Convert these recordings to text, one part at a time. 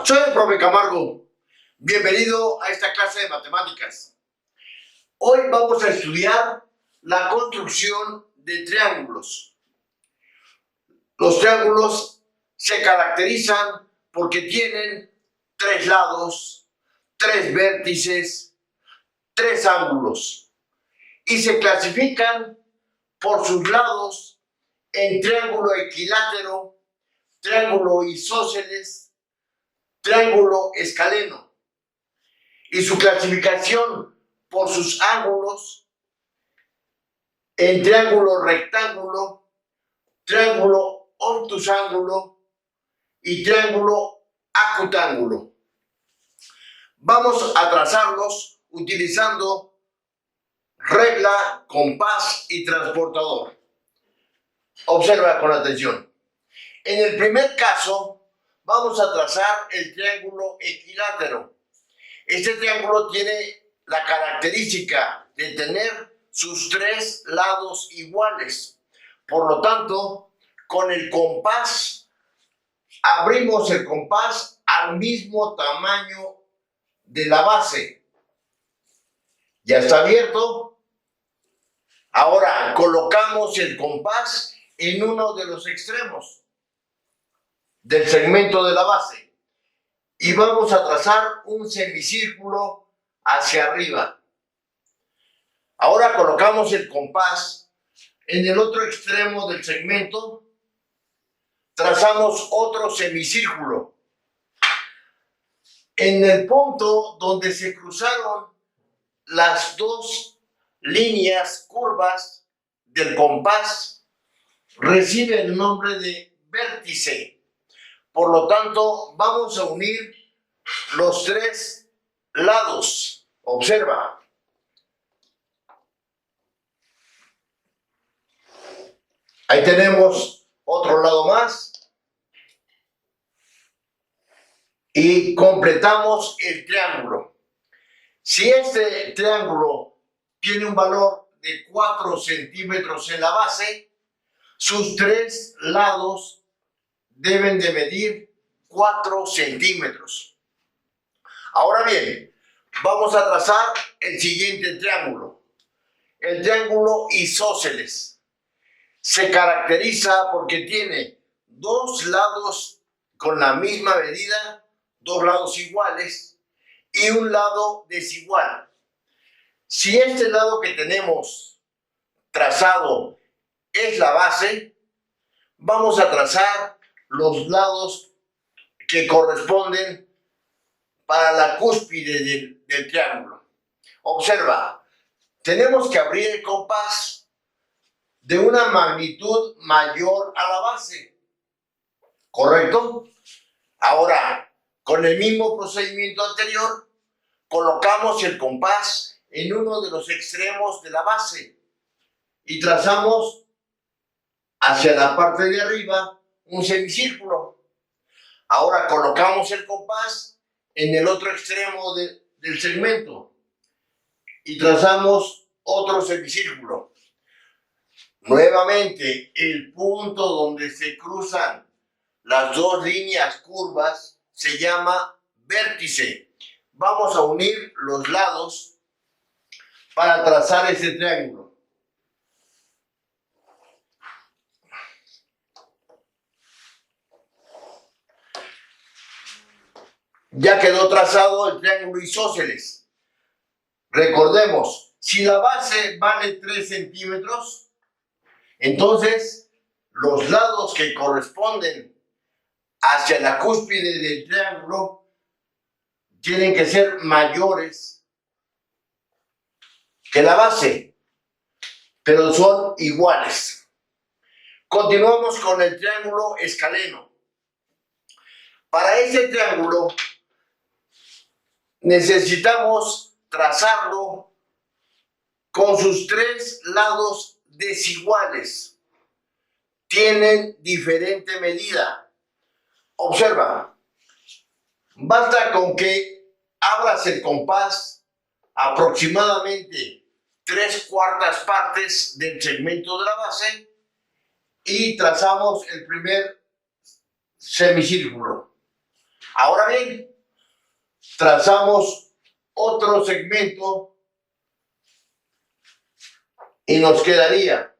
Soy el profe Camargo. Bienvenido a esta clase de matemáticas. Hoy vamos a estudiar la construcción de triángulos. Los triángulos se caracterizan porque tienen 3 lados, 3 vértices, 3 ángulos y se clasifican por sus lados en triángulo equilátero, triángulo isósceles, triángulo escaleno, y su clasificación por sus ángulos en triángulo rectángulo, triángulo obtusángulo y triángulo acutángulo. Vamos a trazarlos utilizando regla, compás y transportador. Observa con atención. En el primer caso, vamos a trazar el triángulo equilátero. Este triángulo tiene la característica de tener sus 3 lados iguales. Por lo tanto, con el compás, abrimos el compás al mismo tamaño de la base. Ya está abierto. Ahora colocamos el compás en uno de los extremos del segmento de la base y vamos a trazar un semicírculo hacia arriba. Ahora colocamos el compás en el otro extremo del segmento, trazamos otro semicírculo. En el punto donde se cruzaron las 2 líneas curvas del compás, recibe el nombre de vértice. Por lo tanto, vamos a unir los 3 lados. Observa. Ahí tenemos otro lado más. Y completamos el triángulo. Si este triángulo tiene un valor de 4 centímetros en la base, sus 3 lados deben de medir 4 centímetros. Ahora bien, vamos a trazar el siguiente triángulo. El triángulo isósceles se caracteriza porque tiene 2 lados con la misma medida, 2 lados iguales y un lado desigual. Si este lado que tenemos trazado es la base, vamos a trazar los lados que corresponden para la cúspide del triángulo. Observa, tenemos que abrir el compás de una magnitud mayor a la base, ¿correcto? Ahora, con el mismo procedimiento anterior, colocamos el compás en uno de los extremos de la base y trazamos hacia la parte de arriba un semicírculo. Ahora colocamos el compás en el otro extremo del segmento y trazamos otro semicírculo. Nuevamente, el punto donde se cruzan las 2 líneas curvas se llama vértice. Vamos a unir los lados para trazar ese triángulo. Ya quedó trazado el triángulo isósceles. Recordemos, si la base vale 3 centímetros, entonces los lados que corresponden hacia la cúspide del triángulo tienen que ser mayores que la base, pero son iguales. Continuamos con el triángulo escaleno. Para ese triángulo necesitamos trazarlo con sus 3 lados desiguales. Tienen diferente medida. Observa, basta con que abras el compás aproximadamente 3/4 partes del segmento de la base y trazamos el primer semicírculo. Ahora bien, trazamos otro segmento y nos quedaría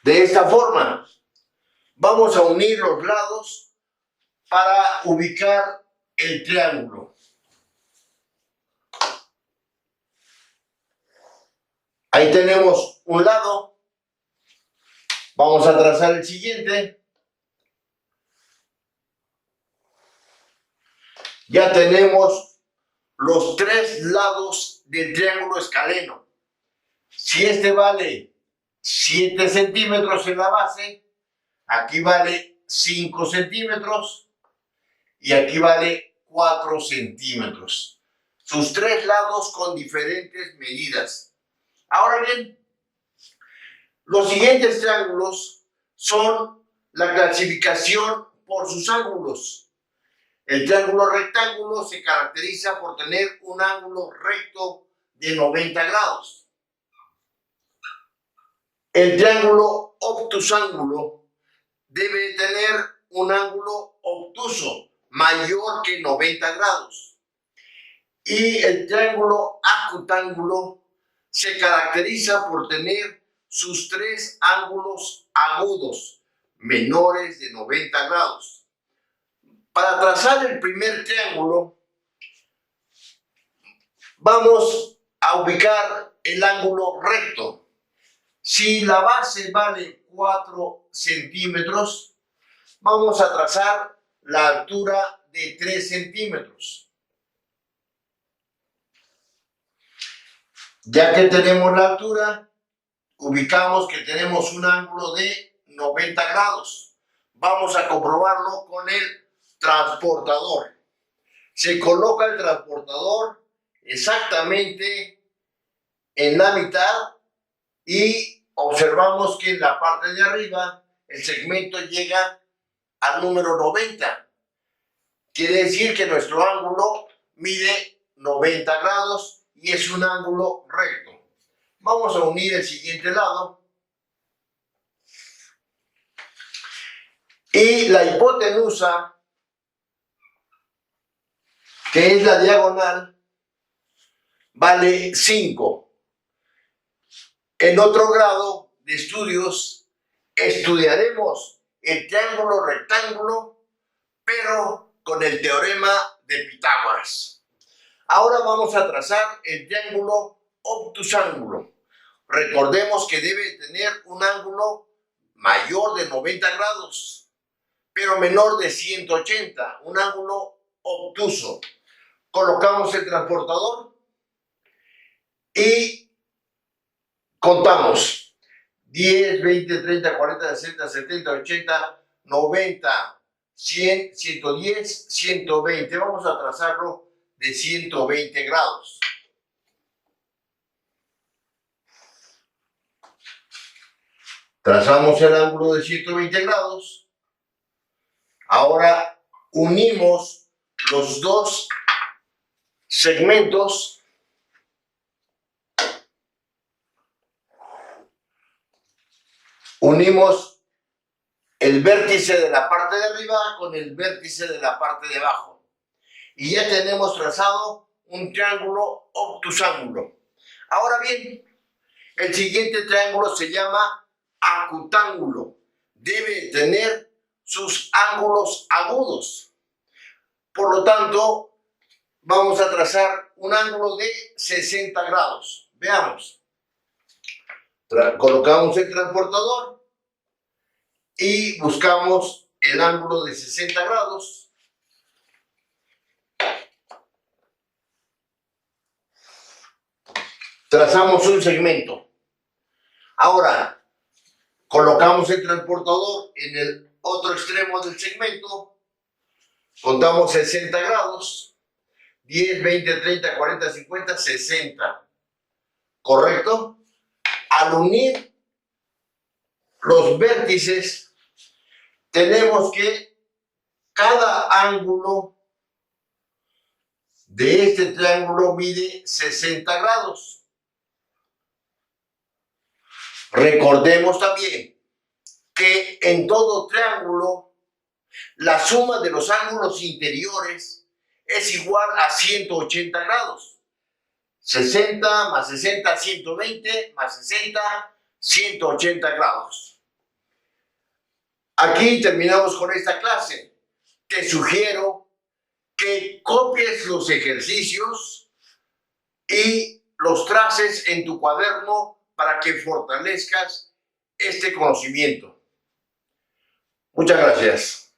de esta forma. Vamos a unir los lados para ubicar el triángulo. Ahí tenemos un lado. Vamos a trazar el siguiente. Ya tenemos los tres lados del triángulo escaleno. Si este vale 7 centímetros en la base, aquí vale 5 centímetros y aquí vale 4 centímetros. Sus tres lados con diferentes medidas. Ahora bien, los siguientes triángulos son la clasificación por sus ángulos. El triángulo rectángulo se caracteriza por tener un ángulo recto de 90 grados. El triángulo obtusángulo debe tener un ángulo obtuso mayor que 90 grados. Y el triángulo acutángulo se caracteriza por tener sus tres ángulos agudos menores de 90 grados. Para trazar el primer triángulo, vamos a ubicar el ángulo recto. Si la base vale 4 centímetros, vamos a trazar la altura de 3 centímetros. Ya que tenemos la altura, ubicamos que tenemos un ángulo de 90 grados. Vamos a comprobarlo con el transportador. Se coloca el transportador exactamente en la mitad y observamos que en la parte de arriba el segmento llega al número 90. Quiere decir que nuestro ángulo mide 90 grados y es un ángulo recto. Vamos a unir el siguiente lado. Y la hipotenusa, que es la diagonal, vale 5. En otro grado de estudios estudiaremos el triángulo rectángulo, pero con el teorema de Pitágoras. Ahora vamos a trazar el triángulo obtusángulo. Recordemos que debe tener un ángulo mayor de 90 grados, pero menor de 180, un ángulo obtuso. Colocamos el transportador y contamos 10, 20, 30, 40, 60, 70, 80, 90, 100, 110, 120. Vamos a trazarlo de 120 grados. Trazamos el ángulo de 120 grados. Ahora unimos los dos segmentos. Unimos el vértice de la parte de arriba con el vértice de la parte de abajo. Y ya tenemos trazado un triángulo obtusángulo. Ahora bien, el siguiente triángulo se llama acutángulo. Debe tener sus ángulos agudos. Por lo tanto, vamos a trazar un ángulo de 60 grados. Veamos. Colocamos el transportador y buscamos el ángulo de 60 grados. Trazamos un segmento. Ahora, colocamos el transportador en el otro extremo del segmento. Contamos 60 grados. 10, 20, 30, 40, 50, 60. ¿Correcto? Al unir los vértices, tenemos que cada ángulo de este triángulo mide 60 grados. Recordemos también que en todo triángulo la suma de los ángulos interiores es igual a 180 grados. 60 más 60, 120 más 60, 180 grados. Aquí terminamos con esta clase. Te sugiero que copies los ejercicios y los traces en tu cuaderno para que fortalezcas este conocimiento. Muchas gracias.